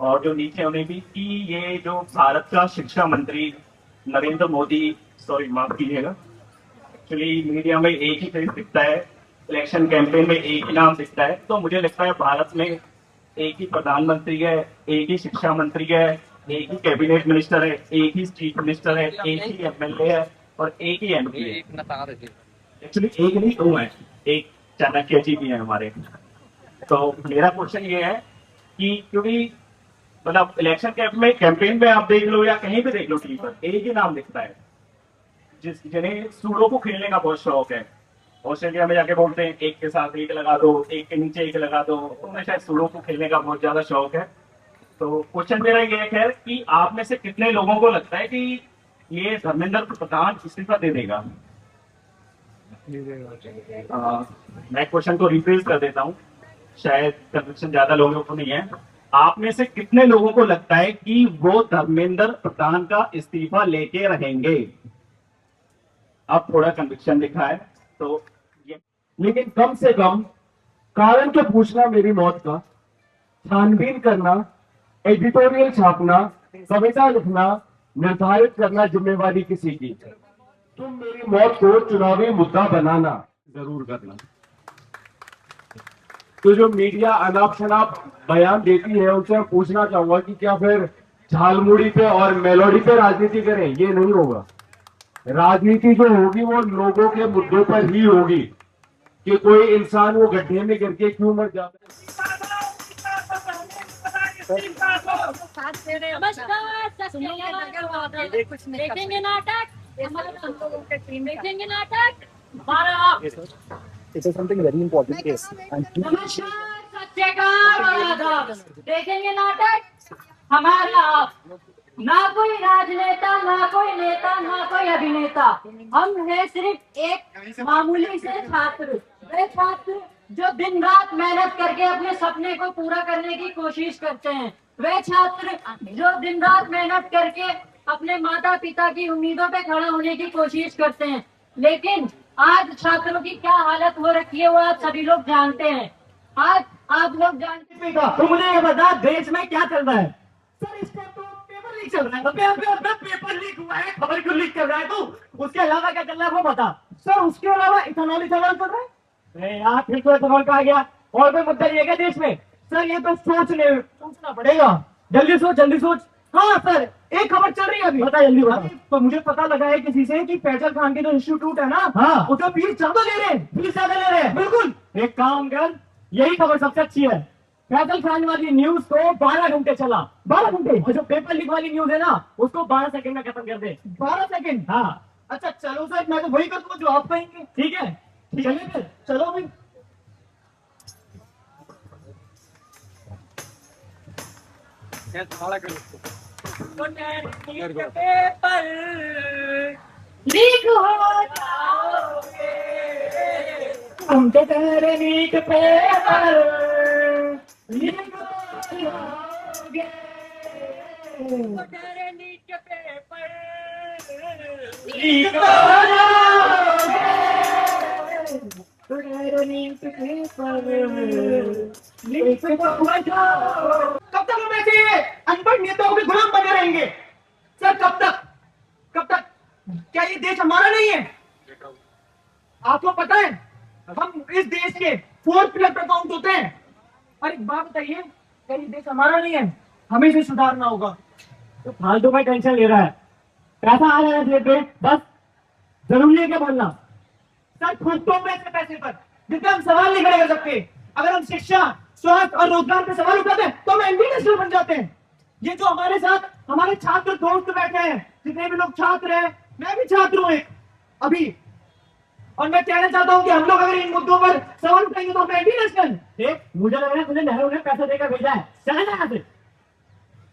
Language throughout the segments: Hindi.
और जो नीचे उन्हें भी कि ये जो भारत का शिक्षा मंत्री नरेंद्र मोदी, सॉरी माफ कीजिएगा, एक्चुअली मीडिया में एक ही फेस दिखता है, इलेक्शन कैंपेन में एक ही नाम दिखता है, तो मुझे लगता है भारत में एक ही प्रधानमंत्री है, एक ही शिक्षा मंत्री है, एक ही कैबिनेट मिनिस्टर है, एक ही चीफ मिनिस्टर है, एक ही एमएलए है और एक ही एमपी है। एक्चुअली एक नहीं दो है, एक चाणक्य जी भी है हमारे। तो मेरा क्वेश्चन ये है कि क्योंकि मतलब इलेक्शन कैंपेन में आप देख लो या कहीं भी देख लो टीवी पर एक ही नाम दिखता है, जिन्हें सूडो को खेलने का बहुत शौक है। ऑस्ट्रेलिया में जाके बोलते हैं एक के साथ एक लगा दो, एक के नीचे एक लगा दो, तो उन्हें शायद सूडो को खेलने का बहुत ज्यादा शौक है। तो क्वेश्चन मेरा ये है कि आप में से कितने लोगों को लगता है कि ये धर्मेंद्र प्रधान इस्तीफा दे देगा? मैं क्वेश्चन को रिफ्रेज कर देता हूँ, शायद कन्विक्शन ज्यादा लोगों को नहीं है। आप में से कितने लोगों को लगता है कि वो धर्मेंद्र प्रधान का इस्तीफा लेके रहेंगे? अब थोड़ा कन्विक्शन दिखा है तो लेकिन कम से कम कारण तो पूछना मेरी मौत का, छानबीन करना, एडिटोरियल छापना, कविता लिखना, निर्धारित करना जिम्मेवारी किसी की, तुम मेरी मौत को चुनावी मुद्दा बनाना जरूर करना। तो जो मीडिया अनाप शनाप बयान देती है उनसे मैं पूछना चाहूंगा कि क्या फिर झालमुड़ी पे और मेलोडी पे राजनीति करें? ये नहीं होगा। राजनीति जो होगी वो लोगों के मुद्दों पर ही होगी कि कोई इंसान वो गड्ढे में गिर के क्यों मर जाता है। देखेंगे नाटक, देखेंगे नाटक। It is something very important case. And देखेंगे नाटक हमारा। ना कोई राजनेता, ना कोई नेता, ना कोई अभिनेता, हम है सिर्फ एक मामूली से छात्र। वे छात्र जो दिन रात मेहनत करके अपने सपने को पूरा करने की कोशिश करते हैं। वे छात्र जो दिन रात मेहनत करके अपने माता पिता की उम्मीदों पे खड़ा होने की कोशिश करते हैं। लेकिन आज छात्रों की क्या हालत हो रखी है वो आप सभी लोग जानते हैं। आज आप लोग जानते हैं। तो मुझे ये बता, देश में क्या चल रहा है? सर इसका तो पेपर लीक चल रहा है। पेपर लीक हुआ है, खबर क्यों लीक कर रहा है? तो उसके अलावा क्या चल रहा है वो बता। सर उसके अलावा इथेनॉल चल रहा है। अरे यार फिर तो इथेनॉल का आ गया। और कोई मुद्दा नहीं है देश में? सर ये तो सोचना पड़ेगा। जल्दी सोच, जल्दी सोच। हाँ सर, एक खबर चल रही है अभी, बता जल्दी बता। तो मुझे पता लगा है किसी से कि फैजल खान के जो इंस्टीट्यूट है ना, हाँ, उसका फीस ज्यादा ले रहे हैं, फीस ज्यादा ले रहे हैं। बिल्कुल, एक काम कर, यही खबर सबसे अच्छी है। फैजल खान वाली न्यूज को 12 घंटे चला, 12 घंटे। और जो पेपर लीक वाली न्यूज है ना उसको 12 सेकंड में खत्म कर दे। 12 सेकंड? हाँ। अच्छा चलो सर, मैं तो वही कर दूंगा जो आप कहेंगे। ठीक है, चलिए फिर, चलो भाई। पेपर लीक हो जाओगे, हम तो तेरे लीक पेपर लीक हो जाओगे, तेरे लीक पेपर लीक हो जाओगे, तेरे लीक पेपर लीक हो जाओगे। कब तक हम ऐसे अनपढ़ नेताओं के गुलाम बने रहेंगे? सर कब तक, कब तक? क्या ये देश हमारा नहीं है? आपको पता है हम इस देश के 4 पिलर पर काउंट होते हैं। और एक बात बताइए, क्या ये देश हमारा नहीं है? हमें इसे सुधारना होगा। तो फालतू में टेंशन ले रहा है, पैसा आ रहा है पे, बस जरूरी है क्या बोलना? सर फूकतों में से पैसे पर जितना हम सवाल नहीं खड़े कर सकते। अगर हम शिक्षा, स्वास्थ्य और रोजगार पे सवाल उठाते हैं तो हम इंटरनेशनल बन जाते हैं। ये जो हमारे साथ हमारे छात्र दोस्त बैठे हैं, जितने भी लोग छात्र हैं, मैं भी छात्र हूं एक अभी, और मैं कहना चाहता हूं कि हम लोग अगर इन मुद्दों पर सवाल उठाएंगे तो हम इंटरनेशनल। देख मुझे लग रहा है तुझे नेहरू ने पैसा देकर भेजा है, चला जा यहाँ से।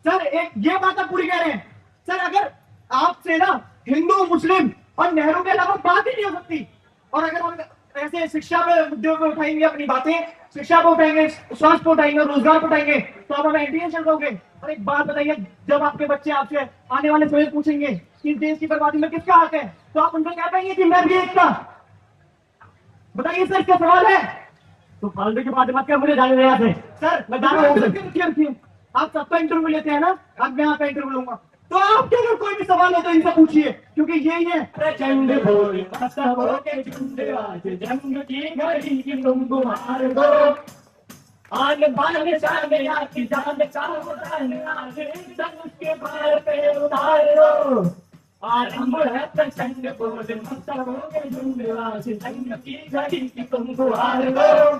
सर एक ये बात आप पूरी कह रहे हैं। सर अगर आपसे ना हिंदू, मुस्लिम और नेहरू के अलावा बात ही नहीं हो सकती, और अगर हम ऐसे शिक्षा पे मुद्दों पे उठाएंगे अपनी बातें, शिक्षा पे उठाएंगे, स्वास्थ्य पे उठाएंगे, रोजगार पे उठाएंगे, तो आप हमें इंटरनेशनल कहोगे। और एक बात बताइए, जब आपके बच्चे आपसे आने वाले समय पूछेंगे कि देश की बर्बादी में किसका हाथ है, तो आप उनको क्या कहेंगे कि मैं भी एक था? बताइए सर, क्या सवाल है? तो फालतू की बात मत कर, मुझे जाने दे यहाँ से। सर मैं जा रहा हूँ। आप सबका इंटरव्यू लेते हैं ना, अब मैं आपका इंटरव्यू लूंगा। तो आपके अगर कोई भी सवाल हो तो इनसे पूछिए, क्योंकि यही है प्रचंड भोले मस्तकों के झुंड, आज जंग की घड़ी की तुम गुहार दो। आन बान शान आपकी जान का उड़ान, आज धनुष के बाल पे उतार लो। आरंभ है प्रचंड भोले मस्तकों के झुंड, आज जंग की घड़ी की तुम गुहार दो।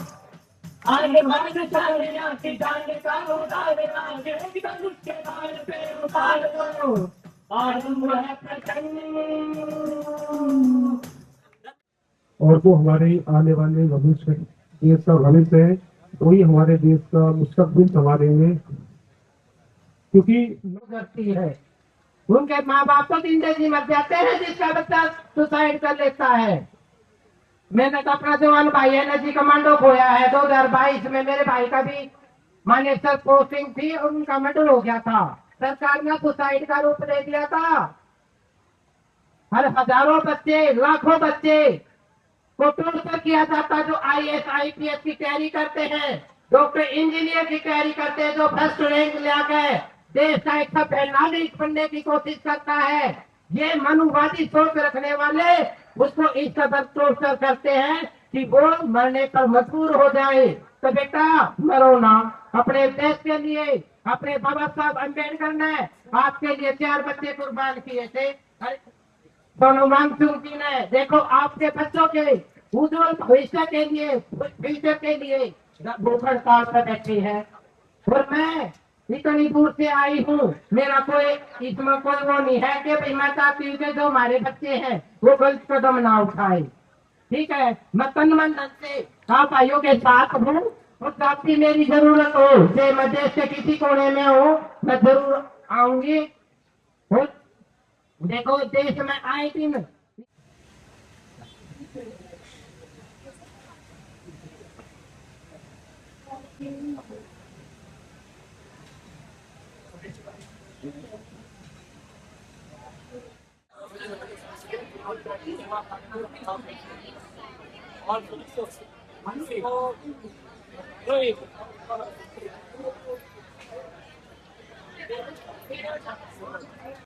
आने बान शान आपकी जान का उड़ान, आज धनुष के बाल पे उतार लो। आरंभ है प्रचंड। और वो हमारे आने वाले भविष्य देश का भविष्य है, वही हमारे देश का मुस्तकबिल संवारेंगे। क्योंकि करती है, उनके माँ बाप तो जिंदगी मर जाते हैं जिसका बच्चा सुसाइड कर लेता है। मैंने तो अपना जवान भाई एनर्जी कमांडो खोया है 2022 में। मेरे भाई का भी मानेसर पोस्टिंग थी और उनका मर्डर हो गया था। सरकार ने सुसाइड का रूप दे दिया था। हर हजारों बच्चे, लाखों बच्चे को टोर्चर किया जाता, जो IAS IPS की तैयारी करते हैं, डॉक्टर इंजीनियर की तैयारी करते हैं, जो फर्स्ट रैंक लाकर देश का एक सभ्य नागरिक बनने की कोशिश करता है। ये मनुवादी सोच रखने वाले उसको इस कदर टोर्चर करते हैं कि वो मरने पर मजबूर हो जाए। तो बेटा मरो ना, अपने देश के लिए। अपने बाबा साहब अम्बेडकर ने आपके लिए 4 बच्चे कुर्बान किए थे। सोनू वांगचुक जी ने, देखो आपके बच्चों के उज्जवल भविष्य के लिए, फ्यूचर के लिए भूख हड़ताल पर बैठी है। और मैं इतनी दूर से आई हूँ, मेरा कोई इसमें कोई वो नहीं है कि भाई मैं चाहती हूँ कि जो हमारे बच्चे हैं वो गलत कदम ना उठाए। ठीक है, मैं तन मन धन से आप भाइयों के साथ हूँ, और आपकी मेरी जरूरत हो, चाहे मैं देश के किसी कोने में हो, मैं जरूर आऊंगी। और देखो देश में आए दिन